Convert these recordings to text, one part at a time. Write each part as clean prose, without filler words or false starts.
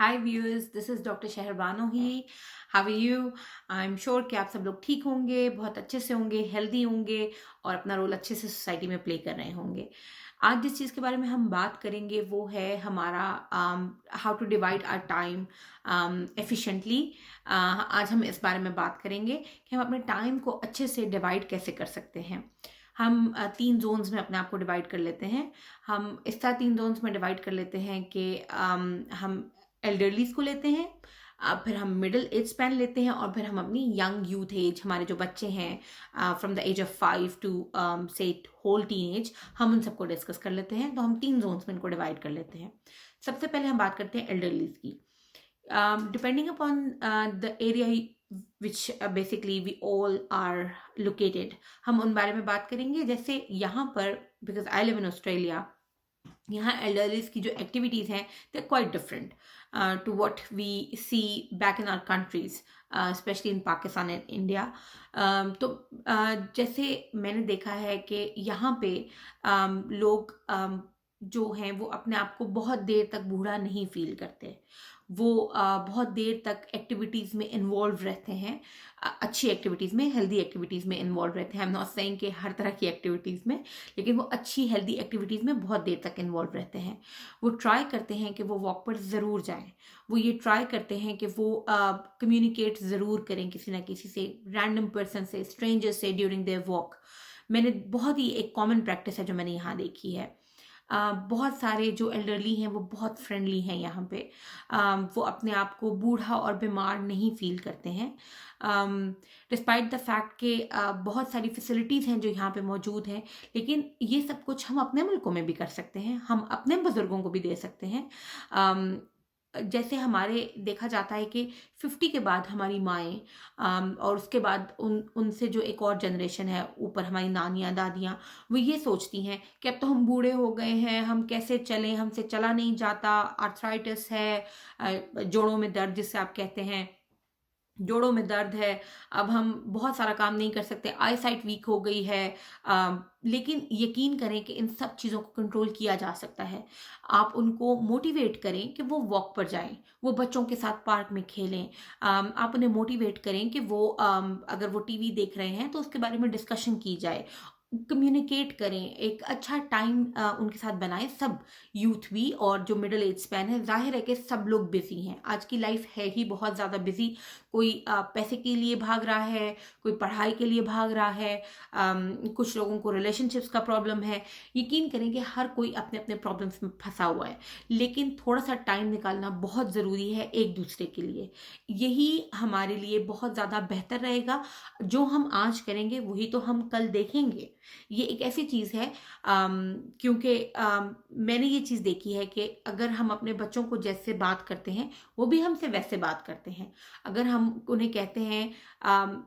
Hi viewers, this is doctor Shaharbano ही। How are you? I am sure कि आप सब लोग ठीक होंगे, बहुत अच्छे से होंगे, हेल्दी होंगे और अपना रोल अच्छे से सोसाइटी में प्ले कर रहे होंगे। आज जिस चीज़ के बारे में हम बात करेंगे वो है हमारा how to divide our time efficiently. आज हम इस बारे में बात करेंगे कि हम अपने टाइम को अच्छे से डिवाइड कैसे कर सकते हैं। हम 3 ज़ोन्स में अपने आप को डिवाइड कर लेते हैं। हम इस तरह 3 ज़ोन्स में डिवाइड कर लेते हैं कि हम एल्डरलीज़ को लेते हैं, फिर हम मिडिल एज स्पैन लेते हैं और फिर हम अपनी यंग यूथ एज, हमारे जो बच्चे हैं from the age of 5 to से होल टीन एज, हम उन सबको डिस्कस कर लेते हैं। तो हम 3 जोन्स में इनको डिवाइड कर लेते हैं। सबसे पहले हम बात करते हैं एल्डरलीज़ की। Depending upon the area which basically we all are located, हम उन बारे में बात करेंगे। जैसे यहाँ पर, because I live in Australia, यहाँ एल्डरलीज की जो एक्टिविटीज़ हैं they are quite different to what we see back in our countries, specially in Pakistan and India. तो जैसे मैंने देखा है कि यहाँ पे लोग जो हैं वो अपने आप को बहुत देर तक बूढ़ा नहीं फील करते। वो बहुत देर तक एक्टिविटीज़ में इन्वॉल्व रहते हैं, अच्छी एक्टिविटीज़ में, हेल्दी एक्टिविटीज़ में इन्वॉल्व रहते हैं। आई एम नॉट सेइंग कि हर तरह की एक्टिविटीज़ में, लेकिन वो अच्छी हेल्दी एक्टिविटीज़ में बहुत देर तक इन्वॉल्व रहते हैं। वो ट्राई करते हैं कि वो वॉक पर ज़रूर जाएं। वो ये ट्राई करते हैं कि वो कम्युनिकेट ज़रूर करें किसी ना किसी से, रैंडम पर्सन से, स्ट्रेंजर से ड्यूरिंग देयर वॉक। मैंने बहुत ही एक कॉमन प्रैक्टिस है जो मैंने यहाँ देखी है। बहुत सारे जो एल्डरली हैं वो बहुत फ्रेंडली हैं यहाँ पे। वो अपने आप को बूढ़ा और बीमार नहीं फील करते हैं, डिस्पाइट द फैक्ट कि बहुत सारी फैसिलिटीज़ हैं जो यहाँ पे मौजूद हैं। लेकिन ये सब कुछ हम अपने मुल्कों में भी कर सकते हैं, हम अपने बुज़ुर्गों को भी दे सकते हैं। जैसे हमारे देखा जाता है कि 50 के बाद हमारी माएँ और उसके बाद उनसे जो एक और जनरेशन है ऊपर, हमारी नानियाँ दादियाँ, वो ये सोचती हैं कि अब तो हम बूढ़े हो गए हैं, हम कैसे चलें, हमसे चला नहीं जाता, आर्थराइटिस है, जोड़ों में दर्द जिसे आप कहते हैं, जोड़ों में दर्द है, अब हम बहुत सारा काम नहीं कर सकते, आई साइट वीक हो गई है। लेकिन यकीन करें कि इन सब चीज़ों को कंट्रोल किया जा सकता है। आप उनको मोटिवेट करें कि वो वॉक पर जाएं, वो बच्चों के साथ पार्क में खेलें। आप उन्हें मोटिवेट करें कि वो अगर वो टीवी देख रहे हैं तो उसके बारे में डिस्कशन की जाए, कम्युनिकेट करें, एक अच्छा टाइम उनके साथ बनाएं। सब यूथ भी और जो मिडिल एज स्पैन है, जाहिर है कि सब लोग बिजी हैं, आज की लाइफ है ही बहुत ज़्यादा बिजी। कोई पैसे के लिए भाग रहा है, कोई पढ़ाई के लिए भाग रहा है, कुछ लोगों को रिलेशनशिप्स का प्रॉब्लम है। यकीन करें कि हर कोई अपने अपने प्रॉब्लम्स में फंसा हुआ है, लेकिन थोड़ा सा टाइम निकालना बहुत ज़रूरी है एक दूसरे के लिए। यही हमारे लिए बहुत ज़्यादा बेहतर रहेगा। जो हम आज करेंगे वही तो हम कल देखेंगे। ये एक ऐसी चीज़ है, क्योंकि मैंने ये चीज़ देखी है कि अगर हम अपने बच्चों को जैसे बात करते हैं वो भी हमसे वैसे बात करते हैं। अगर हम उन्हें कहते हैं,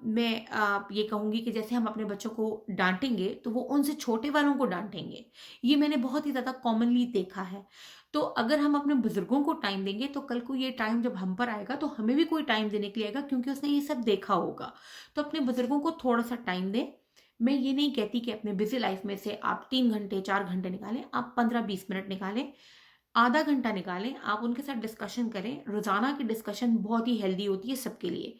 मैं ये कहूँगी कि जैसे हम अपने बच्चों को डांटेंगे तो वो उनसे छोटे वालों को डांटेंगे। ये मैंने बहुत ही ज़्यादा कॉमनली देखा है। तो अगर हम अपने बुजुर्गों को टाइम देंगे तो कल को ये टाइम जब हम पर आएगा तो हमें भी कोई टाइम देने के लिए आएगा, क्योंकि उसने ये सब देखा होगा। तो अपने बुजुर्गों को थोड़ा सा टाइम दें। मैं ये नहीं कहती कि अपने बिजी लाइफ में से आप 3 घंटे 4 घंटे निकालें, आप 15-20 मिनट निकालें, आधा घंटा निकालें, आप उनके साथ डिस्कशन करें। रोजाना की डिस्कशन बहुत ही हेल्दी होती है सबके लिए।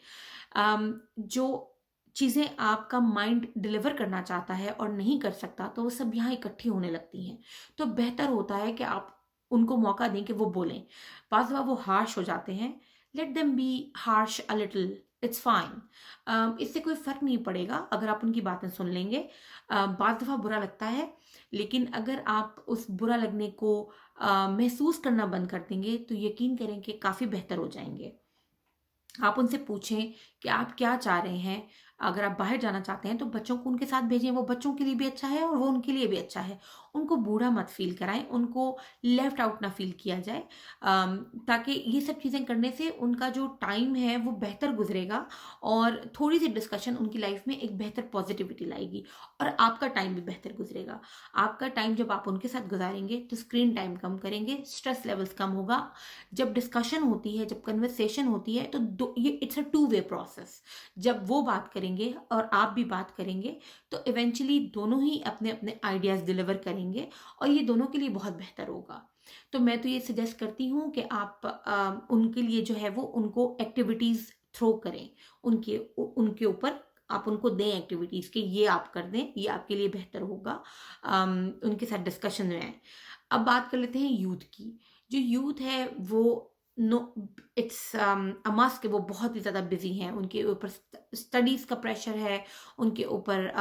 जो चीज़ें आपका माइंड डिलीवर करना चाहता है और नहीं कर सकता तो वो सब यहाँ इकट्ठी होने लगती हैं। तो बेहतर होता है कि आप उनको मौका दें कि वो बोलें। बाज़ दफ़ा वो हार्श हो जाते हैं, let them be harsh a little, it's fine. इससे कोई फ़र्क नहीं पड़ेगा अगर आप उनकी बातें सुन लेंगे। बाज़ दफ़ा बुरा लगता है, लेकिन अगर आप उस बुरा लगने को महसूस करना बंद कर देंगे तो यकीन करें कि काफ़ी बेहतर हो जाएंगे। आप उनसे पूछें कि आप क्या चाह रहे हैं। अगर आप बाहर जाना चाहते हैं तो बच्चों को उनके साथ भेजें, वो बच्चों के लिए भी अच्छा है और वो उनके लिए भी अच्छा है। उनको बूढ़ा मत फील कराएं, उनको लेफ्ट आउट ना फील किया जाए, ताकि ये सब चीज़ें करने से उनका जो टाइम है वो बेहतर गुजरेगा और थोड़ी सी डिस्कशन उनकी लाइफ में एक बेहतर पॉजिटिविटी लाएगी और आपका टाइम भी बेहतर गुजरेगा। आपका टाइम जब आप उनके साथ गुजारेंगे तो स्क्रीन टाइम कम करेंगे, स्ट्रेस लेवल्स कम होगा। जब डिस्कशन होती है, जब कन्वर्सेशन होती है तो ये it's a two way process. जब वो बात करेंगे और आप भी बात करेंगे तो इवेंचुअली दोनों ही अपने अपने आइडियाज़ डिलीवर करेंगे और ये दोनों के लिए बहुत बेहतर होगा। तो मैं तो ये सजेस्ट करती हूँ कि आप उनके लिए जो है वो उनको एक्टिविटीज़ थ्रो करें, उनके उनके ऊपर आप उनको दें एक्टिविटीज़ कि ये आप कर दें, ये आपके लिए बेहतर होगा। उनके साथ डिस्कशन में आएँ। अब बात कर लेते हैं यूथ की। जो यूथ है वो नो इट्स अ मस्ट कि वो बहुत ही ज़्यादा बिज़ी हैं, उनके ऊपर स्टडीज़ का प्रेशर है, उनके ऊपर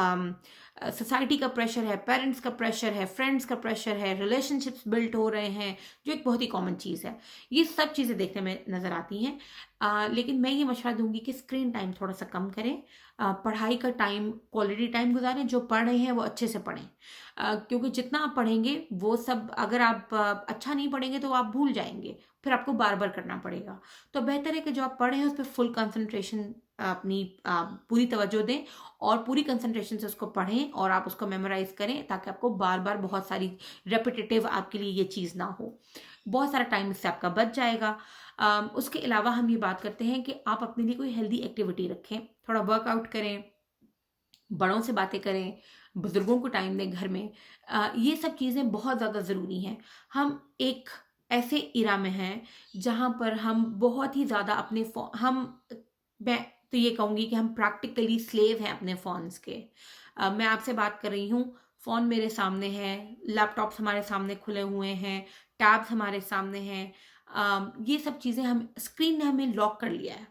सोसाइटी का प्रेशर है, पेरेंट्स का प्रेशर है, फ्रेंड्स का प्रेशर है, रिलेशनशिप्स बिल्ड हो रहे हैं, जो एक बहुत ही कॉमन चीज़ है। ये सब चीज़ें देखने में नज़र आती हैं। लेकिन मैं ये मशवरा दूंगी कि स्क्रीन टाइम थोड़ा सा कम करें, पढ़ाई का टाइम क्वालिटी टाइम गुजारें, जो पढ़ रहे हैं वो अच्छे से पढ़ें। क्योंकि जितना आप पढ़ेंगे वो सब, अगर आप अच्छा नहीं पढ़ेंगे तो आप भूल जाएंगे, फिर आपको बार बार करना पड़ेगा। तो बेहतर है कि जो आप पढ़े हैं उस पर फुल कंसंट्रेशन, अपनी पूरी तवज्जो दें और पूरी कंसंट्रेशन से उसको पढ़ें और आप उसको मेमोराइज करें, ताकि आपको बार बार बहुत सारी रेपिटेटिव आपके लिए ये चीज़ ना हो। बहुत सारा टाइम इससे आपका बच जाएगा। उसके अलावा हम ये बात करते हैं कि आप अपने लिए कोई हेल्दी एक्टिविटी रखें, थोड़ा वर्कआउट करें, बड़ों से बातें करें, बुजुर्गों को टाइम दें घर में। ये सब चीज़ें बहुत ज़्यादा ज़रूरी हैं। हम एक ऐसे इरा में हैं जहाँ पर हम बहुत ही ज़्यादा अपने हम, मैं तो ये कहूँगी कि हम प्रैक्टिकली स्लेव हैं अपने फ़ोन्स के। मैं आपसे बात कर रही हूँ, फ़ोन मेरे सामने है, लैपटॉप्स हमारे सामने खुले हुए हैं, टैब्स हमारे सामने हैं। ये सब चीज़ें, हम स्क्रीन ने हमें लॉक कर लिया है।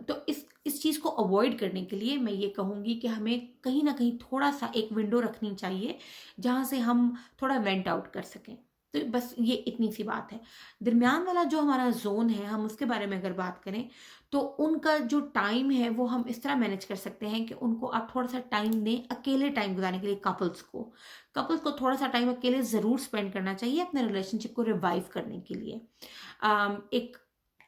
तो इस चीज़ को अवॉइड करने के लिए मैं ये कहूँगी कि हमें कहीं न कहीं थोड़ा-सा एक विंडो रखनी चाहिए, जहाँ से हम थोड़ा वेंट आउट कर सकें। तो बस ये इतनी सी बात है। दरमियान वाला जो हमारा ज़ोन है, हम उसके बारे में अगर बात करें, तो उनका जो टाइम है वो हम इस तरह मैनेज कर सकते हैं कि उनको आप थोड़ा-सा टाइम दें, अकेले टाइम गुज़ारने के लिए कपल्स को। कपल्स को थोड़ा-सा टाइम अकेले ज़रूर स्पेंड करना चाहिए अपने रिलेशनशिप को रिवाइव करने के लिए। एक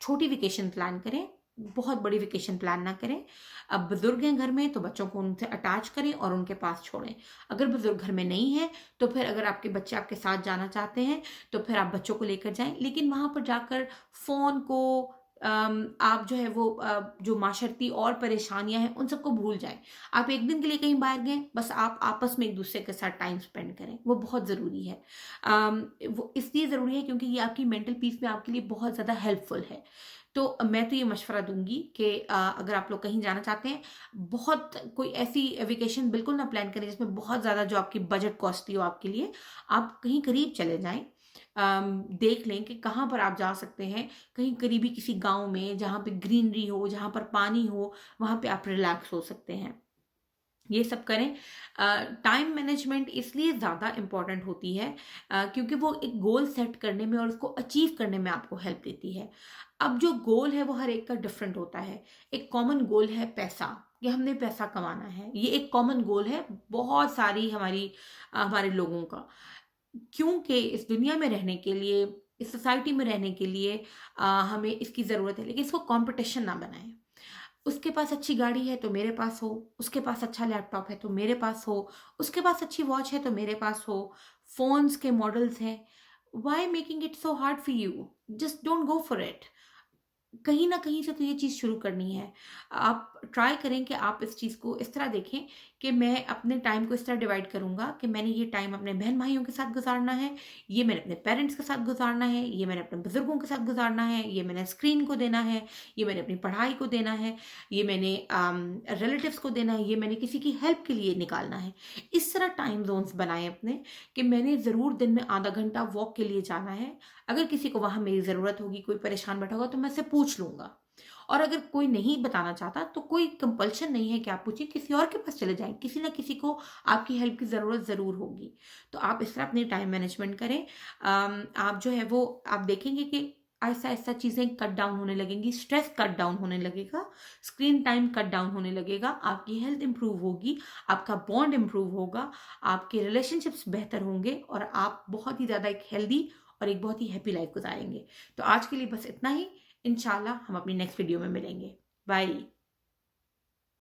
छोटी वेकेशन प्लान करें, बहुत बड़ी वेकेशन प्लान ना करें। अब बुजुर्ग हैं घर में तो बच्चों को उनसे अटैच करें और उनके पास छोड़ें। अगर बुजुर्ग घर में नहीं है तो फिर अगर आपके बच्चे आपके साथ जाना चाहते हैं तो फिर आप बच्चों को लेकर जाएं, लेकिन वहां पर जाकर फोन को आप जो है वो जो माशरती और परेशानियां हैं उन सबको भूल जाएं। आप एक दिन के लिए कहीं बाहर गए, बस आप आपस में एक दूसरे के साथ टाइम स्पेंड करें, वो बहुत ज़रूरी है। वो इसलिए ज़रूरी है क्योंकि ये आपकी मेंटल पीस में आपके लिए बहुत ज़्यादा हेल्पफुल है। तो मैं तो ये मशवरा दूंगी कि अगर आप लोग कहीं जाना चाहते हैं, बहुत कोई ऐसी वेकेशन बिल्कुल ना प्लान करें जिसमें बहुत ज़्यादा जो आपकी बजट कॉस्टली हो आपके लिए। आप कहीं करीब चले जाएं, देख लें कि कहाँ पर आप जा सकते हैं, कहीं करीबी किसी गांव में जहाँ पे ग्रीनरी हो, जहाँ पर पानी हो, वहाँ पे आप रिलैक्स हो सकते हैं। ये सब करें। टाइम मैनेजमेंट इसलिए ज़्यादा इम्पॉर्टेंट होती है क्योंकि वो एक गोल सेट करने में और उसको अचीव करने में आपको हेल्प देती है। अब जो गोल है वो हर एक का डिफरेंट होता है। एक कॉमन गोल है पैसा, कि हमने पैसा कमाना है, ये एक कॉमन गोल है बहुत सारी हमारे लोगों का। क्योंकि इस दुनिया में रहने के लिए, इस सोसाइटी में रहने के लिए हमें इसकी ज़रूरत है, लेकिन इसको कंपटीशन ना बनाएं। उसके पास अच्छी गाड़ी है तो मेरे पास हो, उसके पास अच्छा लैपटॉप है तो मेरे पास हो, उसके पास अच्छी वॉच है तो मेरे पास हो, फोन्स के मॉडल्स हैं। Why making it so hard for you? Just don't go for it. कहीं ना कहीं से तो ये चीज़ शुरू करनी है। आप ट्राई करें कि आप इस चीज़ को इस तरह देखें कि मैं अपने टाइम को इस तरह डिवाइड करूंगा कि मैंने ये टाइम अपने बहन भाइयों के साथ गुजारना है, ये मैंने अपने पेरेंट्स के साथ गुजारना है, ये मैंने अपने बुजुर्गों के साथ गुजारना है, ये मैंने स्क्रीन को देना है, ये मैंने अपनी पढ़ाई को देना है, ये मैंने रिलेटिव्स को देना है, ये मैंने किसी की हेल्प के लिए निकालना है। इस तरह टाइम जोन्स बनाए अपने कि मैंने ज़रूर दिन में आधा घंटा वॉक के लिए जाना है। अगर किसी को वहां मेरी ज़रूरत होगी, कोई परेशान बैठा होगा तो मैं से पूछ लूंगा। और अगर कोई नहीं बताना चाहता तो कोई कंपल्शन नहीं है कि आप पूछिए, किसी और के पास चले जाएं, किसी ना किसी को आपकी हेल्प की ज़रूरत ज़रूर होगी। तो आप इस तरह अपनी टाइम मैनेजमेंट करें। आप जो है वो आप देखेंगे कि ऐसा ऐसा चीज़ें कट डाउन होने लगेंगी, स्ट्रेस कट डाउन होने लगेगा, स्क्रीन टाइम कट डाउन होने लगेगा, आपकी हेल्थ इंप्रूव होगी, आपका बॉन्ड इंप्रूव होगा, आपके रिलेशनशिप्स बेहतर होंगे और आप बहुत ही ज़्यादा एक हेल्दी और एक बहुत ही हैप्पी लाइफ गुजारेंगे। तो आज के लिए बस इतना ही। इंशाल्लाह हम अपनी नेक्स्ट वीडियो में मिलेंगे। बाय।